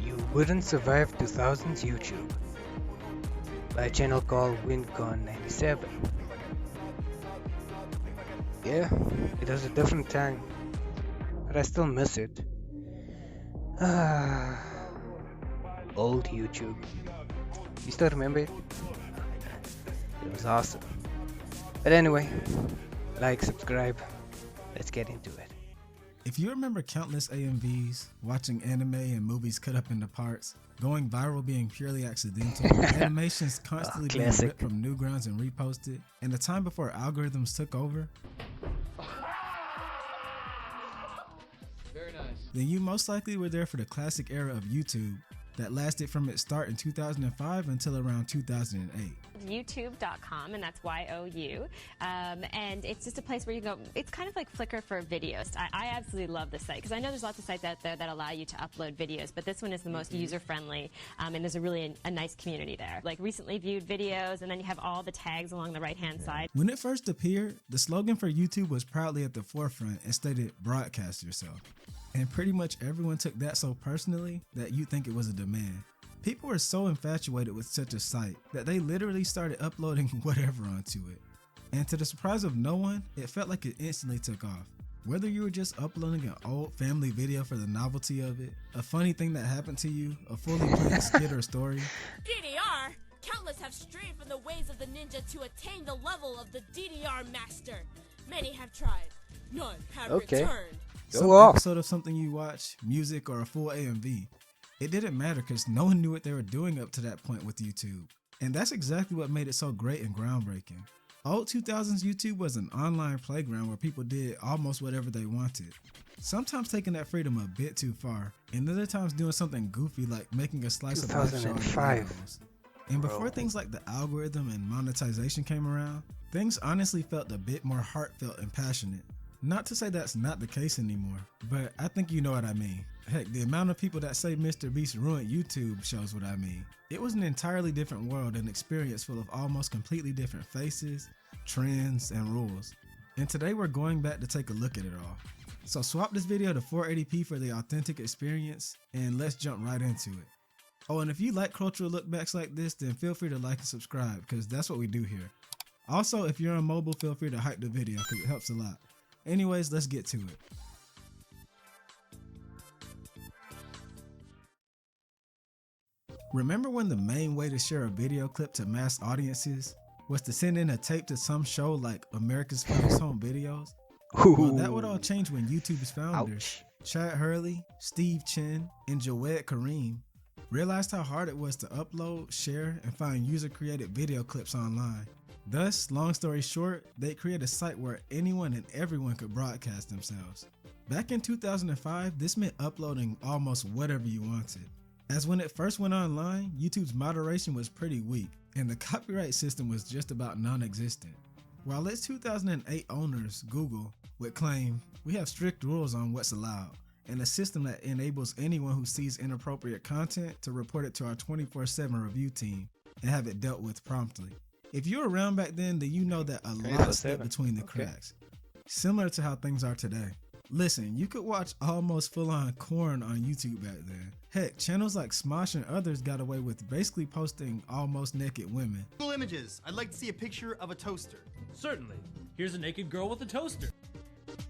You Wouldn't Survive 2000's YouTube by a channel called WinCon97. Yeah, it was a different time, but I still miss it. Ah, old YouTube. You still remember it? It was awesome. But anyway, like, subscribe. Let's get into it. If you remember countless AMVs, watching anime and movies cut up into parts, going viral being purely accidental, animations constantly being classic. ripped from Newgrounds and reposted, and the time before algorithms took over, Very nice. then you most likely were there for the classic era of YouTube that lasted from its start in 2005 until around 2008. YouTube.com, and that's YOU. And it's just a place where you go, it's kind of like Flickr for videos. I absolutely love this site because I know there's lots of sites out there that allow you to upload videos, but this one is the most user-friendly, and there's a really a nice community there. Like recently viewed videos, and then you have all the tags along the right-hand side. When it first appeared, the slogan for YouTube was proudly at the forefront and stated, "Broadcast yourself." And pretty much everyone took that so personally that you'd think it was a demand. People were so infatuated with such a site that they literally started uploading whatever onto it. And to the surprise of no one, it felt like it instantly took off. Whether you were just uploading an old family video for the novelty of it, a funny thing that happened to you, a fully planned skit or story, DDR! Countless have strayed from the ways of the ninja to attain the level of the DDR master. Many have tried, none have Okay. returned. some Go off. episode of something you watch, music, or a full AMV. It didn't matter because no one knew what they were doing up to that point with YouTube. And that's exactly what made it so great and groundbreaking. Old 2000s YouTube was an online playground where people did almost whatever they wanted. Sometimes taking that freedom a bit too far, and other times doing something goofy like making a slice of life show on 2005. videos. And before Bro. things like the algorithm and monetization came around, things honestly felt a bit more heartfelt and passionate. Not to say that's not the case anymore, but I think you know what I mean. Heck, the amount of people that say Mr. Beast ruined YouTube shows what I mean. It was an entirely different world and experience full of almost completely different faces, trends, and rules. And today we're going back to take a look at it all. So swap this video to 480p for the authentic experience, and let's jump right into it. Oh, and if you like cultural lookbacks like this, then feel free to like and subscribe, because that's what we do here. Also, if you're on mobile, feel free to hype the video, because it helps a lot. Anyways, let's get to it. Remember when the main way to share a video clip to mass audiences was to send in a tape to some show like America's Funniest Home Videos? Well, that would all change when YouTube's founders, Ouch. Chad Hurley, Steve Chen, and Joed Kareem, realized how hard it was to upload, share, and find user-created video clips online. Thus, long story short, they created a site where anyone and everyone could broadcast themselves. Back in 2005, this meant uploading almost whatever you wanted. As when it first went online, YouTube's moderation was pretty weak, and the copyright system was just about non-existent. While its 2008 owners, Google, would claim, "We have strict rules on what's allowed, and a system that enables anyone who sees inappropriate content to report it to our 24/7 review team and have it dealt with promptly." If you were around back then you know that a lot slipped 24/7. between the Okay. cracks. Similar to how things are today. Listen, you could watch almost full-on corn on YouTube back then. Heck, channels like Smosh and others got away with basically posting almost naked women. Google Images. I'd like to see a picture of a toaster. Certainly. Here's a naked girl with a toaster.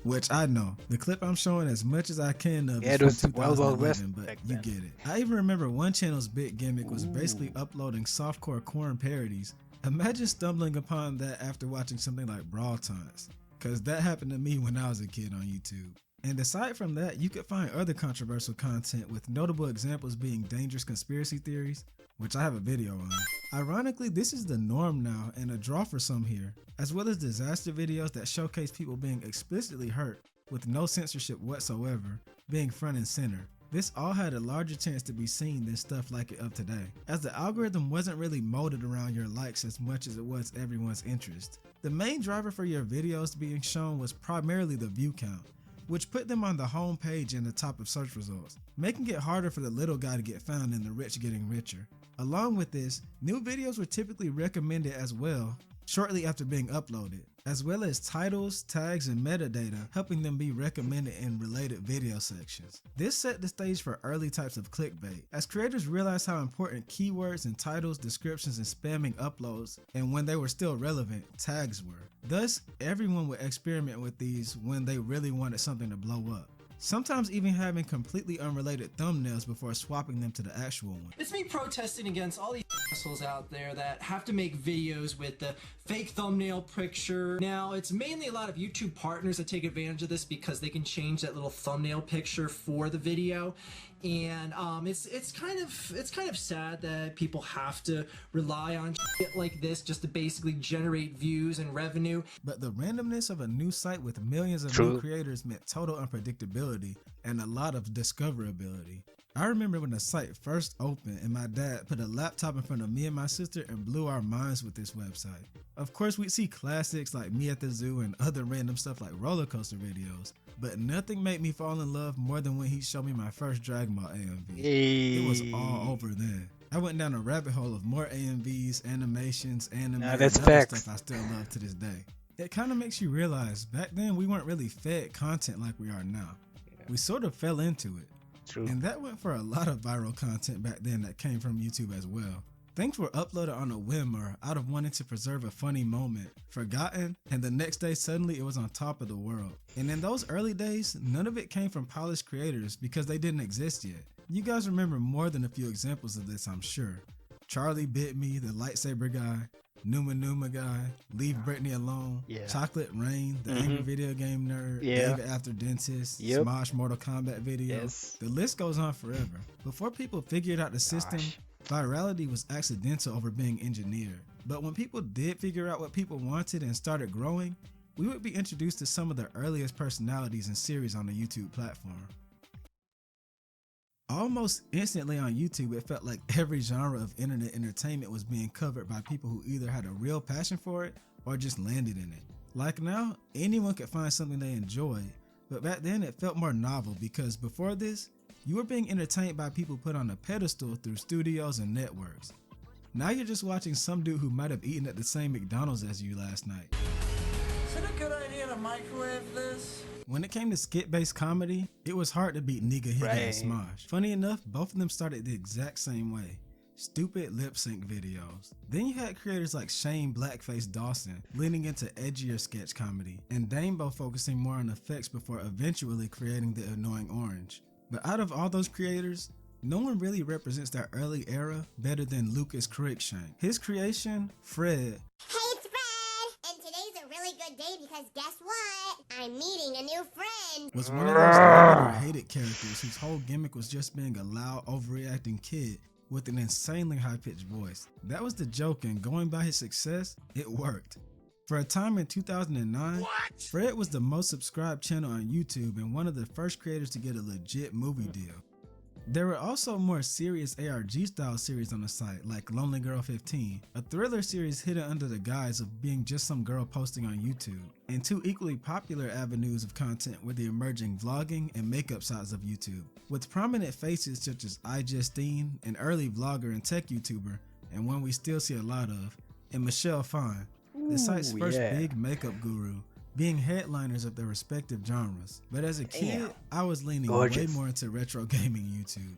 Which I know, the clip I'm showing as much as I can of Yeah, is it was from Wild Wild 2011, West but back you then. get it. I even remember one channel's big gimmick was basically uploading softcore corn parodies. Imagine stumbling upon that after watching something like Brawl Taunts, cause that happened to me when I was a kid on YouTube. And aside from that, you could find other controversial content, with notable examples being dangerous conspiracy theories, which I have a video on. Ironically, this is the norm now and a draw for some here, as well as disaster videos that showcase people being explicitly hurt with no censorship whatsoever, being front and center. This all had a larger chance to be seen than stuff like it of today, as the algorithm wasn't really molded around your likes as much as it was everyone's interest. The main driver for your videos being shown was primarily the view count, which put them on the home page and the top of search results, making it harder for the little guy to get found and the rich getting richer. Along with this, new videos were typically recommended as well, shortly after being uploaded, as well as titles, tags, and metadata, helping them be recommended in related video sections. This set the stage for early types of clickbait, as creators realized how important keywords and titles, descriptions, and spamming uploads, and when they were still relevant, tags were. Thus, everyone would experiment with these when they really wanted something to blow up. Sometimes even having completely unrelated thumbnails before swapping them to the actual one. It's me protesting against all these assholes out there that have to make videos with the fake thumbnail picture. Now, it's mainly a lot of YouTube partners that take advantage of this because they can change that little thumbnail picture for the video. And it's kind of sad that people have to rely on shit like this just to basically generate views and revenue. But the randomness of a new site with millions of new creators meant total unpredictability and a lot of discoverability. I remember when the site first opened and my dad put a laptop in front of me and my sister and blew our minds with this website. Of course, we'd see classics like Me at the Zoo and other random stuff like roller coaster videos, but nothing made me fall in love more than when he showed me my first Dragon Ball AMV. It was all over then. I went down a rabbit hole of more AMVs, animations, anime, and other stuff I still love to this day. It kind of makes you realize back then we weren't really fed content like we are now. We sort of fell into it. And that went for a lot of viral content back then that came from YouTube as well. Things were uploaded on a whim or out of wanting to preserve a funny moment, forgotten, and the next day suddenly it was on top of the world. And in those early days, none of it came from polished creators because they didn't exist yet. You guys remember more than a few examples of this, I'm sure. Charlie Bit Me, the lightsaber guy, Numa Numa guy, Leave Britney Alone, Chocolate Rain, the angry video game nerd, David After Dentist, Smosh Mortal Kombat video. The list goes on forever. Before people figured out the system, virality was accidental over being engineered. But when people did figure out what people wanted and started growing, we would be introduced to some of the earliest personalities and series on the YouTube platform. Almost instantly on YouTube, it felt like every genre of internet entertainment was being covered by people who either had a real passion for it or just landed in it. Like now, anyone could find something they enjoyed, but back then it felt more novel because before this, you were being entertained by people put on a pedestal through studios and networks. Now you're just watching some dude who might have eaten at the same McDonald's as you last night. Is it a good idea to microwave this? When it came to skit-based comedy, it was hard to beat Nigga Higga and Smosh. Funny enough, both of them started the exact same way. Stupid lip sync videos. Then you had creators like Shane Blackface Dawson leaning into edgier sketch comedy, and Damebo focusing more on effects before eventually creating the annoying orange. But out of all those creators, no one really represents that early era better than Lucas Cruikshank. His creation, Fred. Hey, it's Fred! And today's a really good day because guess what? I'm meeting a new friend! Was one of those loved or hated characters whose whole gimmick was just being a loud, overreacting kid with an insanely high-pitched voice. That was the joke, and going by his success, it worked. For a time in 2009, Fred was the most subscribed channel on YouTube and one of the first creators to get a legit movie deal. There were also more serious ARG style series on the site like Lonely Girl 15, a thriller series hidden under the guise of being just some girl posting on YouTube, and two equally popular avenues of content were the emerging vlogging and makeup sides of YouTube, with prominent faces such as iJustine, an early vlogger and tech YouTuber, and one we still see a lot of, and Michelle Fine, the site's first big makeup guru, being headliners of their respective genres. But as a kid, I was leaning way more into retro gaming YouTube.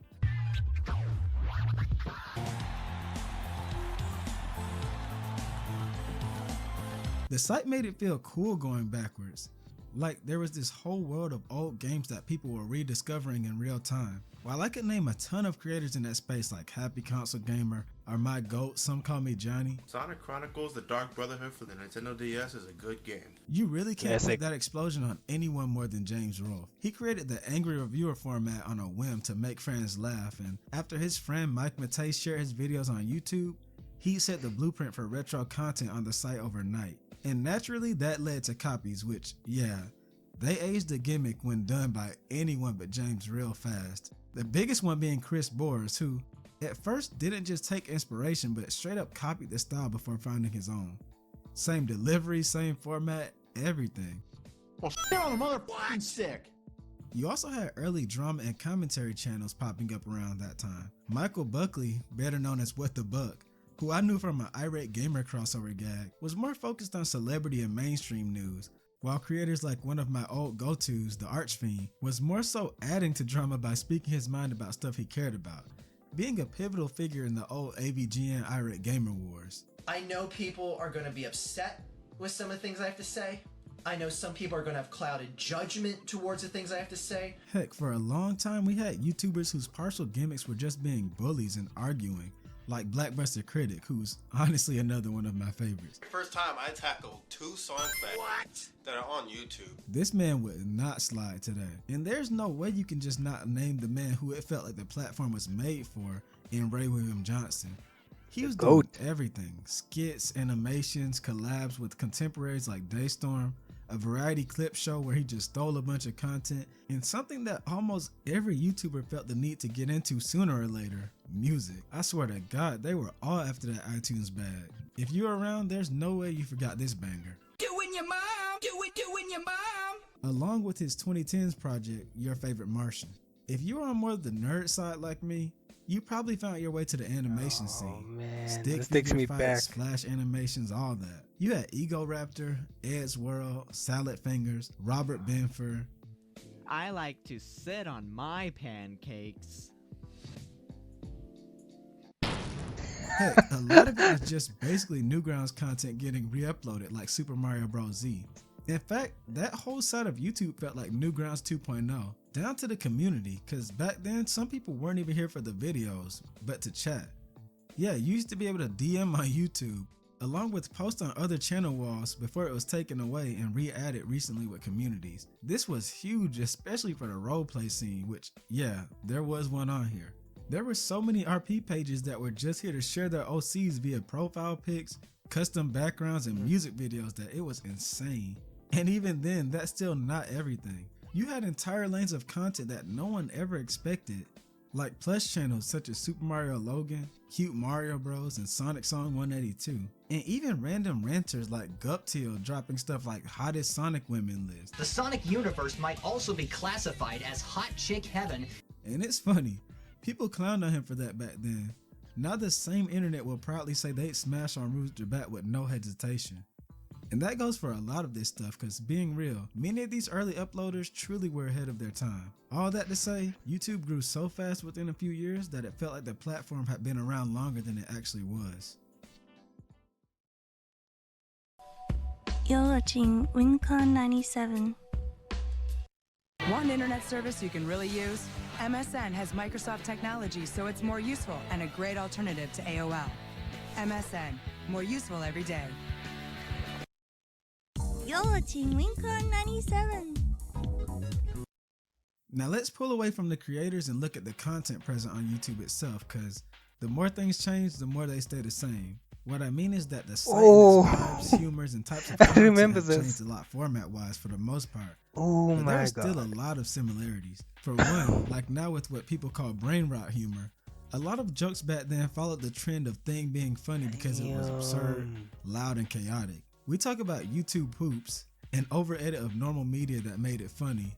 The site made it feel cool going backwards. Like there was this whole world of old games that people were rediscovering in real time. While I could name a ton of creators in that space like Happy Console Gamer or my GOAT, some call me Johnny. Sonic Chronicles: The Dark Brotherhood for the Nintendo DS is a good game. You really can't put that explosion on anyone more than James Rolfe. He created the angry reviewer format on a whim to make fans laugh, and after his friend Mike Matei shared his videos on YouTube, he set the blueprint for retro content on the site overnight. And naturally that led to copies which, they aged the gimmick when done by anyone but James real fast. The biggest one being Chris Boers, who at first didn't just take inspiration but straight up copied the style before finding his own. Same delivery, same format, everything. Well, on a motherfucking stick. You also had early drama and commentary channels popping up around that time. Michael Buckley, better known as What the Buck, who I knew from my Irate Gamer crossover gag, was more focused on celebrity and mainstream news, while creators like one of my old go-tos, the Archfiend, was more so adding to drama by speaking his mind about stuff he cared about, being a pivotal figure in the old AVGN Irate Gamer wars. I know people are going to be upset with some of the things I have to say. I know some people are going to have clouded judgment towards the things I have to say. Heck, for a long time we had YouTubers whose partial gimmicks were just being bullies and arguing, like Blackbuster Critic, who's honestly another one of my favorites. First time I tackled 2 song facts that are on YouTube. This man would not slide today. And there's no way you can just not name the man who it felt like the platform was made for in Ray William Johnson. He was doing everything. Skits, animations, collabs with contemporaries like Daystorm, a variety clip show where he just stole a bunch of content, and something that almost every YouTuber felt the need to get into sooner or later, music. I swear to God, they were all after that iTunes bag. If you're around, there's no way you forgot this banger. Doing your mom, doing your mom. Along with his 2010s project, Your Favorite Martian. If you're on more of the nerd side like me, you probably found your way to the animation scene. Man, Stick this takes me figure back. fights, flash animations, all that. You had Ego Raptor, Ed's World, Salad Fingers, Robert Benford. I like to sit on my pancakes. Heck, a lot of it was just basically Newgrounds content getting re-uploaded like Super Mario Bros. Z. In fact, that whole side of YouTube felt like Newgrounds 2.0, down to the community, cause back then some people weren't even here for the videos, but to chat. Yeah, you used to be able to DM on YouTube, along with post on other channel walls before it was taken away and re-added recently with communities. This was huge, especially for the roleplay scene, which, yeah, there was one on here. There were so many RP pages that were just here to share their OCs via profile pics, custom backgrounds, and music videos that it was insane. And even then, that's still not everything. You had entire lanes of content that no one ever expected, like plush channels such as Super Mario Logan, Cute Mario Bros, and Sonic Song 182, and even random ranters like Guptil dropping stuff like hottest Sonic women list. The Sonic universe might also be classified as hot chick heaven. And it's funny, people clowned on him for that back then. Now the same internet will proudly say they'd smash on Rouge Jabat with no hesitation. And that goes for a lot of this stuff, because being real, many of these early uploaders truly were ahead of their time. All that to say, YouTube grew so fast within a few years that it felt like the platform had been around longer than it actually was. You're watching WinCon 97. Want internet service you can really use? MSN has Microsoft technology, so it's more useful and a great alternative to AOL. MSN, more useful every day. You're watching WinCon 97. Now let's pull away from the creators and look at the content present on YouTube itself, because the more things change, the more they stay the same. What I mean is that the site, vibes, humors, and types of content have changed a lot format-wise for the most part. Oh but my there's God. still a lot of similarities. For one, like now with what people call brain rot humor, a lot of jokes back then followed the trend of thing being funny because it was absurd, loud, and chaotic. We talk about YouTube poops, an over-edit of normal media that made it funny,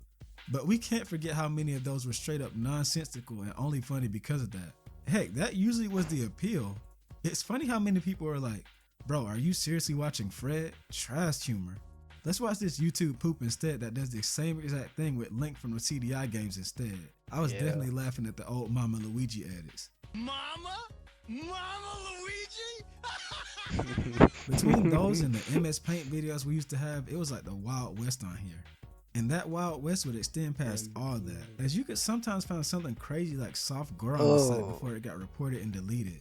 but we can't forget how many of those were straight up nonsensical and only funny because of that. Heck, that usually was the appeal. It's funny how many people are like, bro, are you seriously watching Fred? Trash humor. Let's watch this YouTube poop instead that does the same exact thing with Link from the CDI games instead. I was definitely laughing at the old Mama Luigi edits. Mama Luigi? Between those and the MS Paint videos we used to have, it was like the Wild West on here. And that Wild West would extend past all that, as you could sometimes find something crazy like soft gore on the site before it got reported and deleted.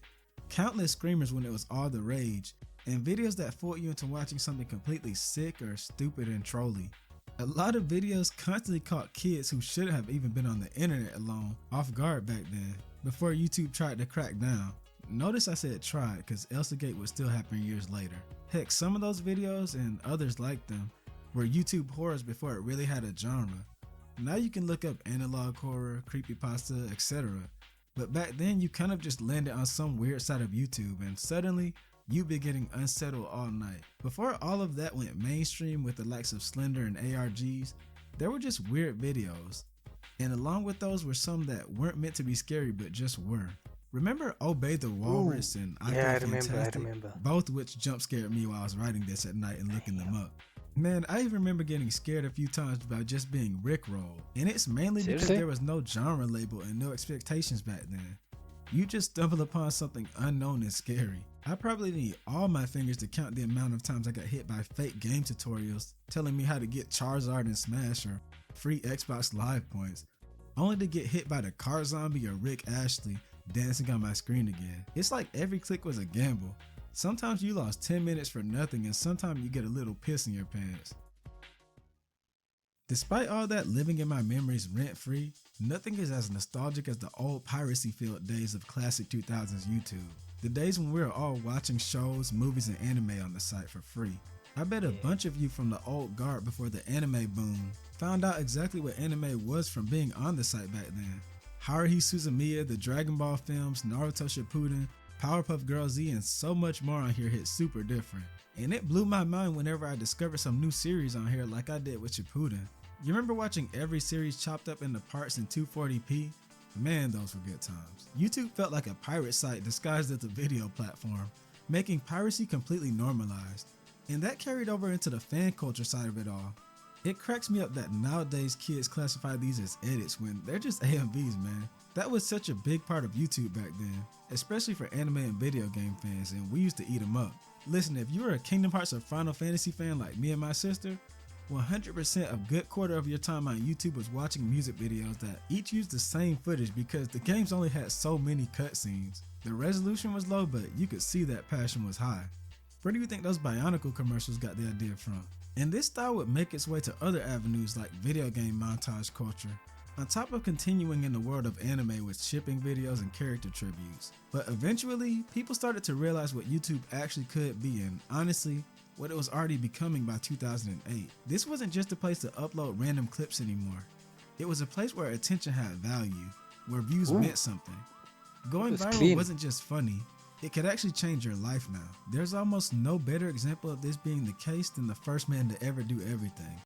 Countless screamers when it was all the rage, and videos that fooled you into watching something completely sick or stupid and trolly. A lot of videos constantly caught kids who shouldn't have even been on the internet alone off guard back then, before YouTube tried to crack down. Notice I said tried, because Elsagate would still happen years later. Heck, some of those videos and others like them were YouTube horrors before it really had a genre. Now you can look up analog horror, creepypasta, etc. But back then you kind of just landed on some weird side of YouTube and suddenly you'd be getting unsettled all night. Before all of that went mainstream with the likes of Slender and ARGs, there were just weird videos. And along with those were some that weren't meant to be scary but just were. Remember Obey the Walrus and I yeah, Feel Fantastic? I remember. Both which jump scared me while I was writing this at night and looking them up. Man, I even remember getting scared a few times by just being rickrolled. And it's mainly because Seriously? there was no genre label and no expectations back then. You just stumble upon something unknown and scary. I probably need all my fingers to count the amount of times I got hit by fake game tutorials telling me how to get Charizard in Smash or free Xbox Live points, only to get hit by the Car Zombie or Rick Ashley dancing on my screen again. It's like every click was a gamble. Sometimes you lost 10 minutes for nothing, and sometimes you get a little piss in your pants. Despite all that living in my memories rent-free, nothing is as nostalgic as the old piracy-filled days of classic 2000s YouTube. The days when we were all watching shows, movies, and anime on the site for free. I bet a bunch of you from the old guard before the anime boom found out exactly what anime was from being on the site back then. Haruhi Suzumiya, the Dragon Ball films, Naruto Shippuden, Powerpuff Girls Z, and so much more on here hit super different. And it blew my mind whenever I discovered some new series on here like I did with Shippuden. You remember watching every series chopped up into parts in 240p? Man, those were good times. YouTube felt like a pirate site disguised as a video platform, making piracy completely normalized. And that carried over into the fan culture side of it all. It cracks me up that nowadays kids classify these as edits when they're just AMVs, man. That was such a big part of YouTube back then, especially for anime and video game fans, and we used to eat them up. Listen, if you were a Kingdom Hearts or Final Fantasy fan like me and my sister, 100% a good quarter of your time on YouTube was watching music videos that each used the same footage because the games only had so many cutscenes. The resolution was low, but you could see that passion was high. Where do you think those Bionicle commercials got the idea from? And this style would make its way to other avenues like video game montage culture, on top of continuing in the world of anime with shipping videos and character tributes. But eventually, people started to realize what YouTube actually could be, and honestly, what it was already becoming by 2008. This wasn't just a place to upload random clips anymore. It was a place where attention had value, where views meant something. Going viral wasn't just funny, it could actually change your life now. There's almost no better example of this being the case than the first man to ever do everything.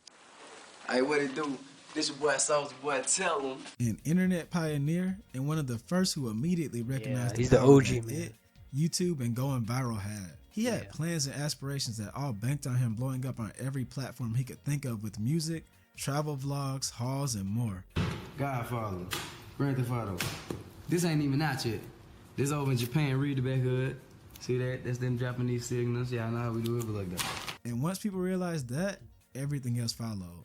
Hey, what it do? This your boy Soulja Boy, tell him. An internet pioneer and one of the first who immediately recognized he's the power OG, that man. it, YouTube, and going viral had. He had plans and aspirations that all banked on him blowing up on every platform he could think of with music, travel vlogs, hauls, and more. Godfather, Grand Theft Auto. This ain't even out yet. This over in Japan, read the back hood. See that? That's them Japanese signals. Yeah, I know how we do it, but like that. And once people realized that, everything else followed.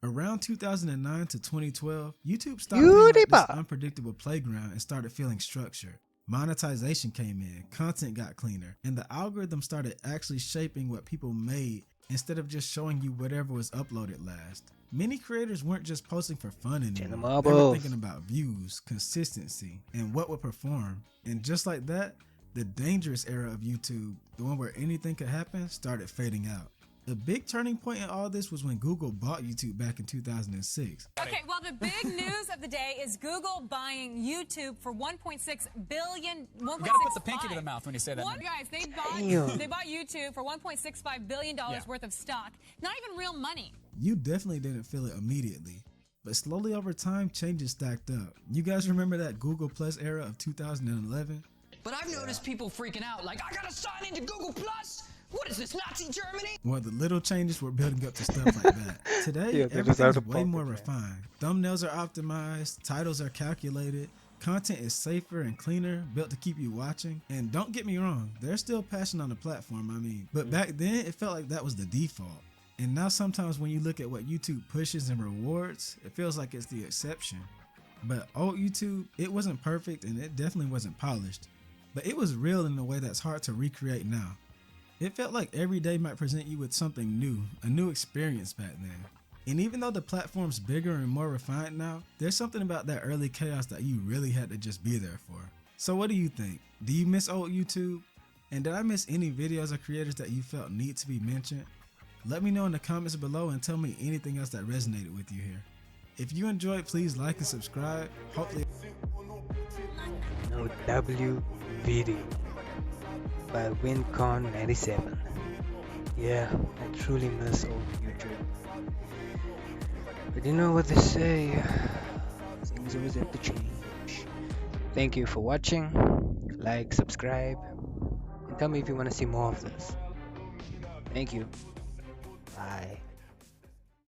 Around 2009 to 2012, YouTube stopped being like this unpredictable playground and started feeling structured. Monetization came in, content got cleaner, and the algorithm started actually shaping what people made instead of just showing you whatever was uploaded last. Many creators weren't just posting for fun anymore. They were thinking about views, consistency, and what would perform. And just like that, the dangerous era of YouTube, the one where anything could happen, started fading out. The big turning point in all this was when Google bought YouTube back in 2006. Okay, well, the big news of the day is Google buying YouTube for $1.6 billion. You gotta put the pinky to the mouth when you say that. Guys, they bought YouTube for $1.65 billion worth of stock. Not even real money. You definitely didn't feel it immediately, but slowly over time, changes stacked up. You guys remember that Google Plus era of 2011? But I've noticed people freaking out like, I gotta sign into Google Plus? What is this, Nazi Germany? Well, the little changes were building up to stuff like that. Today, everything's way more refined. Thumbnails are optimized, titles are calculated, content is safer and cleaner, built to keep you watching. And don't get me wrong, there's still passion on the platform, but back then it felt like that was the default. And now sometimes when you look at what YouTube pushes and rewards, it feels like it's the exception. But old YouTube, it wasn't perfect and it definitely wasn't polished, but it was real in a way that's hard to recreate now. It felt like every day might present you with something new, a new experience back then. And even though the platform's bigger and more refined now, there's something about that early chaos that you really had to just be there for. So what do you think? Do you miss old YouTube? And did I miss any videos or creators that you felt need to be mentioned? Let me know in the comments below and tell me anything else that resonated with you here. If you enjoyed, please like and subscribe. Hopefully. No W video by WinCon97. Yeah, I truly miss old YouTube. But you know what they say, things always have to change. Thank you for watching. Like, subscribe, and tell me if you want to see more of this. Thank you. Bye.